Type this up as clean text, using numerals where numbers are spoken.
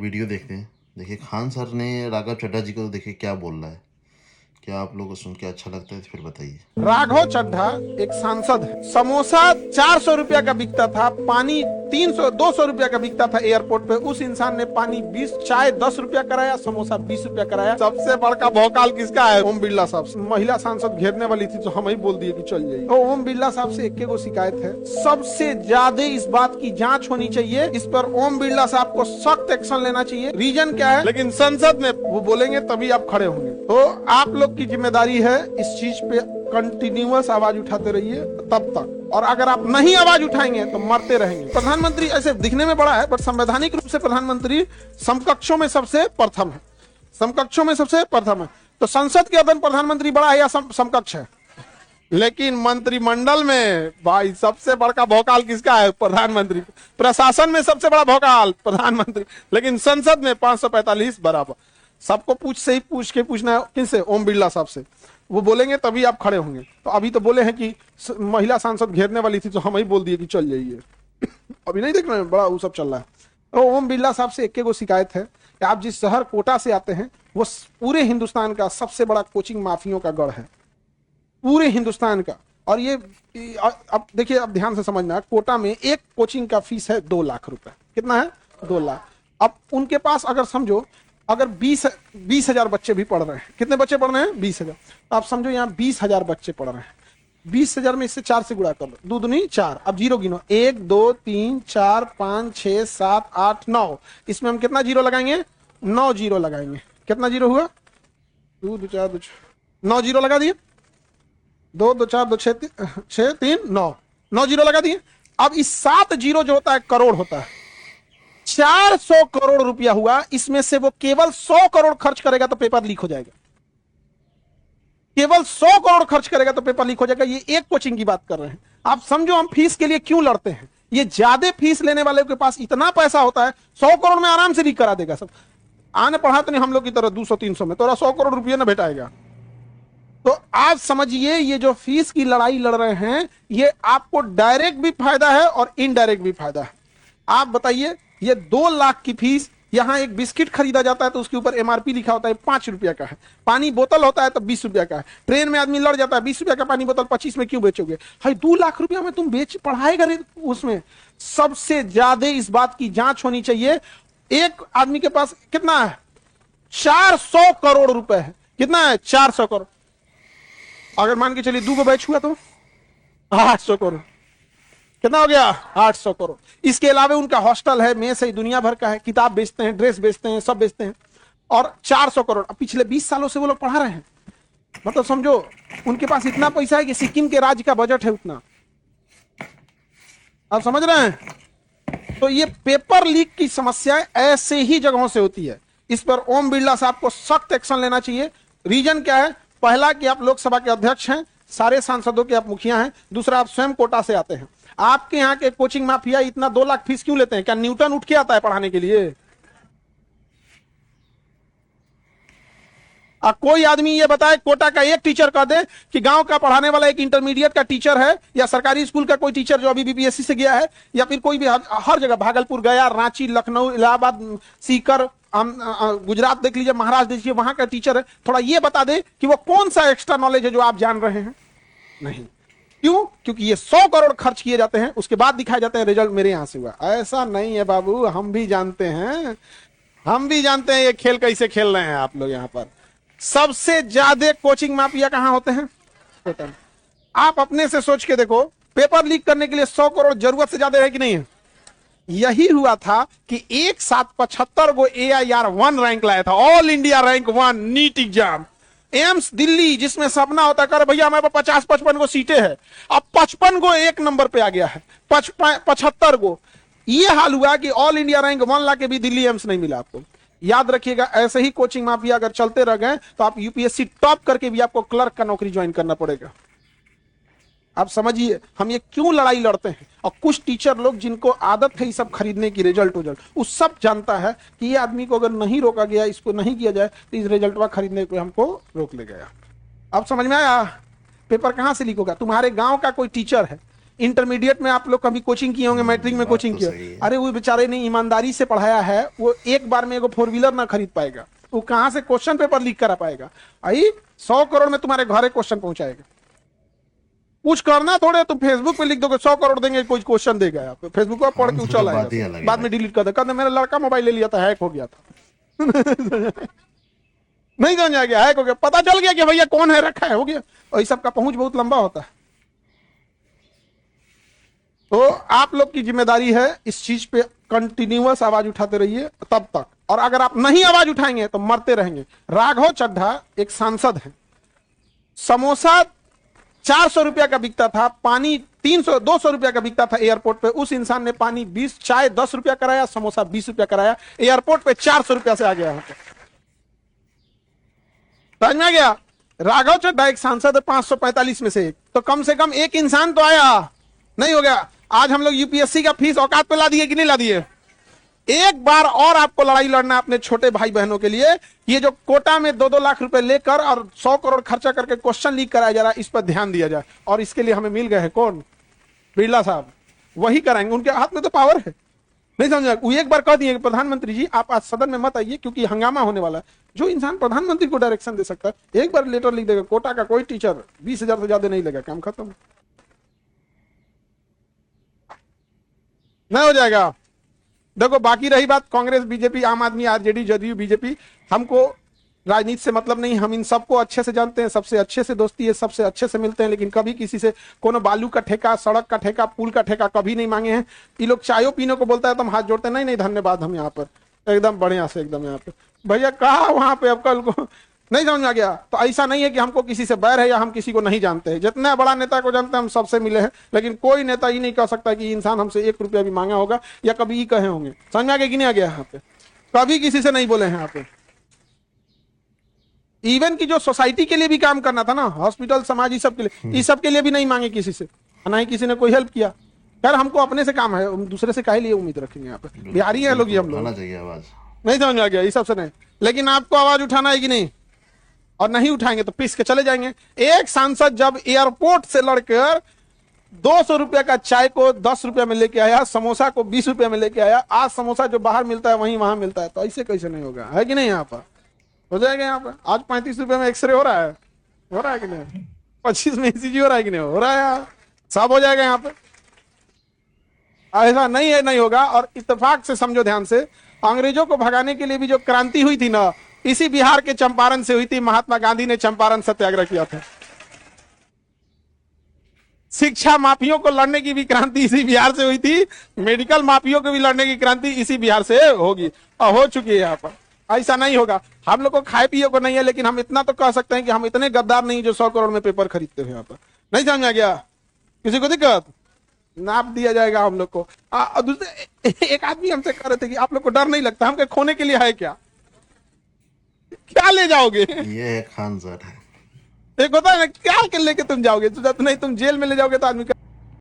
Video देखते हैं। देखिए खान सर ने राघव चड्ढा जी को देखिए क्या बोल रहा है। क्या आप लोगों को सुन के अच्छा लगता है तो फिर बताइए। राघव चड्ढा एक सांसद है। समोसा 400 रुपया का बिकता था, पानी 300-200 रुपया का बिकता था एयरपोर्ट पे। उस इंसान ने पानी 20, चाय 10 रुपया कराया, समोसा 20 रुपया कराया। सबसे बड़का भौकाल किसका है? ओम बिरला साहब से। महिला सांसद घेरने वाली थी तो हम ही बोल दिए कि चल जाइए। तो ओम बिरला साहब से एक शिकायत है, सबसे ज्यादा इस बात की जांच होनी चाहिए। इस पर ओम बिरला साहब को सख्त एक्शन लेना चाहिए। रीजन क्या है? लेकिन संसद में वो बोलेंगे तभी आप खड़े होंगे। तो आप लोग की जिम्मेदारी है इस चीज पे कंटिन्यूअस आवाज उठाते रहिए तब तक, और अगर आप नहीं आवाज उठाएंगे तो मरते रहेंगे। प्रधानमंत्री ऐसे दिखने में बड़ा है पर संवैधानिक रूप से प्रधानमंत्री समकक्षों में सबसे प्रथम है। समकक्षों में सबसे प्रथम है। तो संसद के अंदर प्रधानमंत्री बड़ा है या समकक्ष है? लेकिन मंत्रिमंडल में भाई सबसे बड़का भौकाल किसका है? प्रधानमंत्री। प्रशासन में सबसे बड़ा भौकाल प्रधानमंत्री, लेकिन संसद में 545 बराबर। सबको पूछ के पूछना है किनसे? ओम बिरला साहब से। वो बोलेंगे तभी आप खड़े होंगे। तो अभी तो बोले हैं कि महिला सांसद घेरने वाली थी तो हम ही बोल दिए कि चल जाइए। अभी नहीं देख रहे हैं, बड़ा वो सब चल रहा है। तो ओम बिरला साहब से एक शिकायत है कि आप जिस शहर कोटा से आते हैं वो पूरे हिंदुस्तान का सबसे बड़ा कोचिंग माफियों का गढ़ है, पूरे हिंदुस्तान का। और ये अब देखिए, अब ध्यान से समझना, कोटा में एक कोचिंग का फीस है 2 लाख रुपए। कितना है? 2 लाख। अब उनके पास अगर समझो अगर 20,000 बच्चे भी पढ़ रहे हैं। कितने बच्चे पढ़ रहे हैं? 20,000। तो आप समझो यहाँ 20,000 बच्चे पढ़ रहे हैं। 20,000 में इससे 4 से गुणा कर लो, 2 दूनी 4। अब जीरो गिनो, 1 2 3 4 5 6 7 8 9। इसमें हम कितना जीरो लगाएंगे? 9 जीरो लगाएंगे। कितना जीरो हुआ? 2 2 4 2 9 जीरो लगा दिए। 2 2 4 2 6 3 9 9 जीरो लगा दिए। अब इस 7 जीरो जो होता है करोड़ होता है। 400 करोड़ रुपया हुआ। इसमें से वो केवल 100 करोड़ खर्च करेगा तो पेपर लीक हो जाएगा। केवल 100 करोड़ खर्च करेगा तो पेपर लीक हो जाएगा। ये एक कोचिंग की बात कर रहे हैं। आप समझो हम फीस के लिए क्यों लड़ते हैं। ये ज्यादा फीस लेने वाले के पास इतना पैसा होता है, 100 करोड़ में आराम से लीक करा देगा सब। आने पढ़ा तो नहीं हम लोग की तरह 200-300 में, तो 100 करोड़ रुपया ना भेटाएगा। तो आप समझिए ये जो फीस की लड़ाई लड़ रहे हैं ये आपको डायरेक्ट भी फायदा है और इनडायरेक्ट भी फायदा है। आप बताइए, ये 2 लाख की फीस, यहां एक बिस्किट खरीदा जाता है तो उसके ऊपर एमआरपी लिखा होता है 5 रुपया का है। पानी बोतल होता है तो 20 रुपया का है। ट्रेन में आदमी लड़ जाता है 20 रुपया का पानी बोतल 25 में क्यों बेचोगे? भाई 2 लाख रुपया में तुम बेच पढ़ाएगा उसमें। सबसे ज्यादा इस बात की जांच होनी चाहिए। एक आदमी के पास कितना है? 400 करोड़ रुपए है। कितना है? 400 करोड़। अगर मान के चलिए 2 को बैच हुआ तो 800 करोड़। कितना हो गया? 800 करोड़। इसके अलावा उनका हॉस्टल है, मेस है, दुनिया भर का है, किताब बेचते हैं, ड्रेस बेचते हैं, सब बेचते हैं। और 400 करोड़। अब पिछले 20 सालों से वो लोग पढ़ा रहे हैं। मतलब समझो उनके पास इतना पैसा है कि सिक्किम के राज्य का बजट है उतना। आप समझ रहे हैं? तो ये पेपर लीक की समस्या ऐसे ही जगहों से होती है। इस पर ओम बिरला साहब को सख्त एक्शन लेना चाहिए। रीजन क्या है? पहला कि आप लोकसभा के अध्यक्ष हैं, सारे सांसदों के आप मुखिया हैं। दूसरा, आप स्वयं कोटा से आते हैं। आपके यहाँ के कोचिंग माफिया इतना 2 लाख फीस क्यों लेते हैं? क्या न्यूटन उठ के आता है पढ़ाने के लिए? कोई आदमी ये बताए कोटा का एक टीचर कह दे कि गांव का पढ़ाने वाला एक इंटरमीडिएट का टीचर है या सरकारी स्कूल का कोई टीचर जो अभी बीपीएससी से गया है, या फिर कोई भी हर जगह भागलपुर गया, रांची, लखनऊ, इलाहाबाद, सीकर, गुजरात देख लीजिए, महाराष्ट्र देखिए, वहां का टीचर है, थोड़ा ये बता दे कि वो कौन सा एक्स्ट्रा नॉलेज है जो आप जान रहे हैं? नहीं। क्यों? क्योंकि ये 100 करोड़ खर्च किए जाते हैं, उसके बाद दिखाए जाते हैं रिजल्ट मेरे यहां से हुआ। ऐसा नहीं है बाबू, हम भी जानते हैं, हम भी जानते हैं ये खेल कैसे खेल रहे हैं आप लोग यहाँ पर। सबसे ज्यादा कोचिंग माफिया कहां होते हैं? आप अपने से सोच के देखो, पेपर लीक करने के लिए 100 करोड़ जरूरत से ज्यादा है कि नहीं है? यही हुआ था कि एक साथ 75 गो AIR 1 रैंक लाया था, all India rank 1 NEET exam. AIIMS Delhi, जिसमें सपना होता कर भैया हमारे पास 50-55 गो सीटें हैं, अब 55 गो एक नंबर पे आ गया है, 75 गो। ये हाल हुआ कि ऑल इंडिया रैंक 1 ला के भी दिल्ली एम्स नहीं मिला आपको। याद रखिएगा, ऐसे ही कोचिंग माफिया अगर चलते रह गए तो आप यूपीएससी टॉप करके भी आपको क्लर्क का नौकरी ज्वाइन करना पड़ेगा। आप समझिए हम ये क्यों लड़ाई लड़ते हैं। और कुछ टीचर लोग जिनको आदत है ये सब खरीदने की, रिजल्ट वो सब जानता है कि ये आदमी को अगर नहीं रोका गया, इसको नहीं किया जाए तो इस रिजल्ट खरीदने को हमको रोक ले गया। अब समझ में आया? पेपर कहां से लीक होगा? तुम्हारे गांव का कोई टीचर है इंटरमीडिएट में आप लोग कभी कोचिंग किए होंगे, मैट्रिक में बात कोचिंग तो किया, सही है। अरे वो बेचारे ने ईमानदारी से पढ़ाया है, वो एक बार में एगो 4 व्हीलर ना खरीद पाएगा, वो कहां से क्वेश्चन पेपर लीक करा पाएगा? आई 100 करोड़ में तुम्हारे घरे क्वेश्चन पहुंचाएगा। कुछ करना थोड़े, तुम फेसबुक पे लिख दोगे 100 करोड़ देंगे, कोई क्वेश्चन देगा आप फेसबुक पर पढ़ के तो चल बात ही आएगा, अलग है बाद में भाई। डिलीट कर दे, कहते मेरा लड़का मोबाइल ले लिया था, हैक हो गया था। नहीं समझ आ गया, हैक हो गया, पता चल गया कि भैया कौन है रखा है, हो गया। और इस सब का पहुंच बहुत लंबा होता है। तो आप लोग की जिम्मेदारी है इस चीज पे कंटिन्यूअस आवाज उठाते रहिए तब तक, और अगर आप नहीं आवाज उठाएंगे तो मरते रहेंगे। राघव चड्ढा एक सांसद है, समोसा 400 रुपया का बिकता था, पानी 200 रुपया का बिकता था एयरपोर्ट पे, उस इंसान ने पानी 20 चाय 10 रुपया कराया, समोसा 20 रुपया कराया, एयरपोर्ट पे 400 रुपया से आ गया। यहाँ पे समझ में आ गया? राघव चड्ढा एक सांसद है 545 में से एक, तो कम से कम एक इंसान तो आया, नहीं हो गया। आज हम लोग यूपीएससी का फीस औकात पे ला दिए कि नहीं ला दिए? एक बार और आपको लड़ाई लड़ना अपने छोटे भाई बहनों के लिए। ये जो कोटा में 2-2 लाख रुपए लेकर और 100 करोड़ खर्चा करके क्वेश्चन लीक कराया जा रहा है, इस पर ध्यान दिया जाए। और इसके लिए हमें मिल गए हैं कौन? बिरला साहब, वही कराएंगे, उनके हाथ में तो पावर है। नहीं समझा? वो एक बार कह दिए कि प्रधानमंत्री जी आप आज सदन में मत आइए क्योंकि हंगामा होने वाला है। जो इंसान प्रधानमंत्री को डायरेक्शन दे सकता है, एक बार लेटर लिख देगा, कोटा का कोई टीचर 20,000 से ज्यादा नहीं लेगा, काम खत्म, नहीं हो जाएगा। देखो, बाकी रही बात कांग्रेस, बीजेपी, आम आदमी, आरजेडी, जदयू, बीजेपी, हमको राजनीति से मतलब नहीं, हम इन सबको अच्छे से जानते हैं, सबसे अच्छे से दोस्ती है, सबसे अच्छे से मिलते हैं, लेकिन कभी किसी से कोनो बालू का ठेका, सड़क का ठेका, पुल का ठेका कभी नहीं मांगे हैं। ये लोग चायों पीने को बोलता है तो हम हाथ जोड़ते हैं, नहीं नहीं धन्यवाद, हम यहाँ पर एकदम बढ़िया से, एकदम यहाँ पे भैया कहा वहां पे, अब कल को नहीं समझ में आ गया। तो ऐसा नहीं है कि हमको किसी से बैर है या हम किसी को नहीं जानते हैं। जितना बड़ा नेता को जानते हैं हम सबसे मिले हैं, लेकिन कोई नेता ये नहीं कह सकता कि इंसान हमसे 1 रुपया भी मांगा होगा या कभी ये कहे होंगे। समझ में आ गया कि नहीं आ गया? यहाँ पे कभी किसी से नहीं बोले हैं। यहाँ पे इवन की जो सोसाइटी के लिए भी काम करना था ना, हॉस्पिटल, समाज, इस सब के लिए, इस सब के लिए भी नहीं मांगे किसी से, ना ही किसी ने कोई हेल्प किया। यार हमको अपने से काम है, हम दूसरे से काहे लिए उम्मीद रखेंगे? यहाँ पे बिहारी है लोग, ये हम लोग, उठाना चाहिए आवाज। नहीं समझ में आ गया? इस सबसे नहीं, लेकिन आपको आवाज उठाना है कि नहीं? और नहीं उठाएंगे तो पीस के चले जाएंगे। एक सांसद जब एयरपोर्ट से लड़कर 200 रुपया का चाय को 10 रुपया में लेके आया, समोसा को 20 रुपया में लेके आया, आज समोसा जो बाहर मिलता है वहीं वहां मिलता है, तो ऐसे कैसे नहीं होगा? है कि नहीं? यहाँ पर हो जाएगा। यहाँ पर आज 35 रुपये में एक्सरे हो रहा है कि नहीं? 25 में ईसीजी हो रहा है कि नहीं? हो रहा है यार, सब हो जाएगा यहाँ पे। ऐसा नहीं है, नहीं होगा। और इत्तेफाक से समझो, ध्यान से, अंग्रेजों को भगाने के लिए भी जो क्रांति हुई थी ना, इसी बिहार के चंपारण से हुई थी। महात्मा गांधी ने चंपारण सत्याग्रह किया था। शिक्षा माफियों को लड़ने की भी क्रांति इसी बिहार से हुई थी, मेडिकल माफियों को भी लड़ने की क्रांति इसी बिहार से होगी और हो चुकी है। यहाँ पर ऐसा नहीं होगा। हम लोग को खाए पिए को नहीं है, लेकिन हम इतना तो कह सकते हैं कि हम इतने गद्दार नहीं जो 100 करोड़ में पेपर खरीदते हैं। यहाँ पर नहीं समझ आ गया? किसी को दिक्कत? नाप दिया जाएगा हम लोग को। दूसरे एक आदमी हमसे कह रहे थे कि आप लोग को डर नहीं लगता? हमके खोने के लिए है क्या? क्या ले जाओगे? ये है खान सर है। एक होता है ना, क्या लेके तुम जाओगे? नहीं, तुम जेल में ले जाओगे तो आदमी